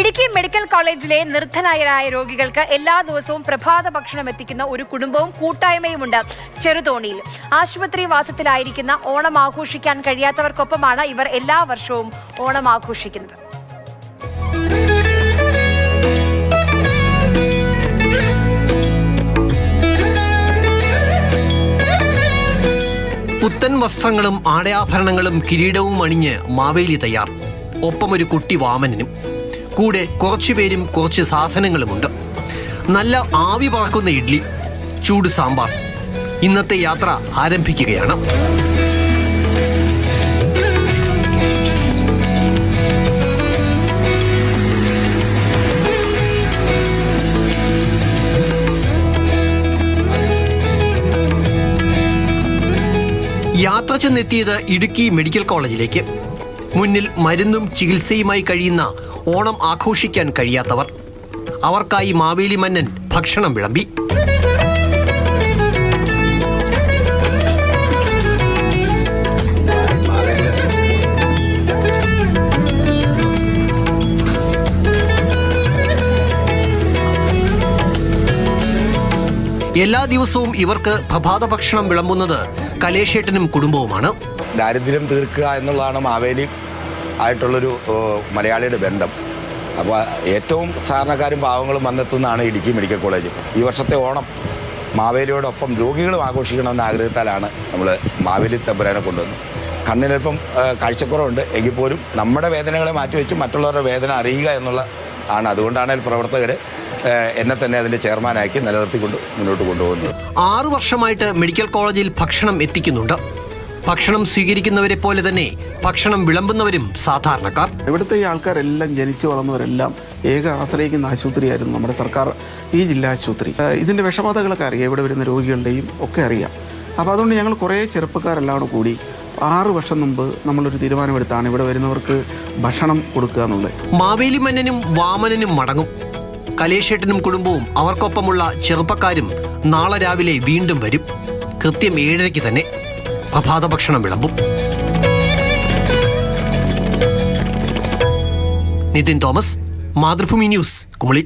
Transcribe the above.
Idukki medical കോളേജിലെ നിർധനരായ രോഗികൾക്ക് എല്ലാ ദിവസവും പ്രഭാത ഭക്ഷണം എത്തിക്കുന്ന ഒരു കുടുംബവും കൂട്ടായ്മയുമുണ്ട് ചെറുതോണിയിൽ. ആശുപത്രി വാസത്തിലായിരിക്കുന്ന ഓണം ആഘോഷിക്കാൻ കഴിയാത്തവർക്കൊപ്പമാണ് ഇവർ എല്ലാ വർഷവും ഓണം ആഘോഷിക്കുന്നത്. പുത്തൻ വസ്ത്രങ്ങളും ആടയാഭരണങ്ങളും കിരീടവും അണിഞ്ഞ് മാവേലി തയ്യാർ. ഒപ്പം ഒരു കുട്ടി വാമനനും. കൂടെ കുറച്ചുപേരും കുറച്ച് സാധനങ്ങളുമുണ്ട്. നല്ല ആവി പറക്കുന്ന ഇഡ്ലി, ചൂട് സാമ്പാർ. ഇന്നത്തെ യാത്ര ആരംഭിക്കുകയാണ്. യാത്ര ചെന്നെത്തിയത് ഇടുക്കി മെഡിക്കൽ കോളേജിലേക്ക്. മുന്നിൽ മരുന്നും ചികിത്സയുമായി കഴിയുന്ന ഓണം ആഘോഷിക്കാൻ കഴിയാത്തവർ. അവർക്കായി മാവേലി മന്നൻ ഭക്ഷണം വിളമ്പി. എല്ലാ ദിവസവും ഇവർക്ക് പ്രഭാത ഭക്ഷണം വിളമ്പുന്നത് കലേഷേട്ടനും കുടുംബവുമാണ്. ദാരിദ്ര്യം തീർക്കുക എന്നുള്ളതാണ് മാവേലി ആയിട്ടുള്ളൊരു മലയാളിയുടെ ബന്ധം. അപ്പോൾ ഏറ്റവും സാധാരണക്കാരും പാവങ്ങളും വന്നെത്തുന്നതാണ് ഇടുക്കി മെഡിക്കൽ കോളേജ്. ഈ വർഷത്തെ ഓണം മാവേലിയോടൊപ്പം രോഗികളും ആഘോഷിക്കണമെന്ന ആഗ്രഹത്താലാണ് നമ്മൾ മാവേലി തമ്പുരാനെ കൊണ്ടുവന്നത്. കണ്ണിനൊപ്പം കാഴ്ചക്കുറവുണ്ട് എങ്കിൽ പോലും നമ്മുടെ വേദനകളെ മാറ്റിവെച്ച് മറ്റുള്ളവരുടെ വേദന അറിയുക എന്നുള്ള ആണ്. അതുകൊണ്ടാണ് പ്രവർത്തകർ എന്നെ തന്നെ അതിൻ്റെ ചെയർമാനാക്കി നിലനിർത്തിക്കൊണ്ട് മുന്നോട്ട് കൊണ്ടുപോകുന്നത്. 6 വർഷമായിട്ട് മെഡിക്കൽ കോളേജിൽ ഭക്ഷണം എത്തിക്കുന്നുണ്ട്. ഭക്ഷണം സ്വീകരിക്കുന്നവരെ പോലെ തന്നെ ഭക്ഷണം വിളമ്പുന്നവരും സാധാരണക്കാർ. ഇവിടുത്തെ ഈ ആൾക്കാരെല്ലാം ജനിച്ചു വളർന്നവരെല്ലാം ഏക ആശ്രയിക്കുന്ന ആശുപത്രിയായിരുന്നു നമ്മുടെ സർക്കാർ ഈ ജില്ലാ ആശുപത്രി. ഇതിൻ്റെ വിഷമതകളൊക്കെ അറിയാം, ഇവിടെ വരുന്ന രോഗികളുടെയും ഒക്കെ അറിയാം. അപ്പോൾ അതുകൊണ്ട് ഞങ്ങൾ കുറേ ചെറുപ്പക്കാരെല്ലാം കൂടി 6 വർഷം മുമ്പ് നമ്മളൊരു തീരുമാനമെടുത്താണ് ഇവിടെ വരുന്നവർക്ക് ഭക്ഷണം കൊടുക്കുക എന്നുള്ളത്. മാവേലി മന്നനും വാമനനും മടങ്ങും. കലേഷേട്ടനും കുടുംബവും അവർക്കൊപ്പമുള്ള ചെറുപ്പക്കാരും നാളെ രാവിലെ വീണ്ടും വരും. കൃത്യം 7:30 തന്നെ പ്രഭാത ഭക്ഷണം വിളമ്പും. നിതിൻ തോമസ്, മാതൃഭൂമി ന്യൂസ്, കുമളി.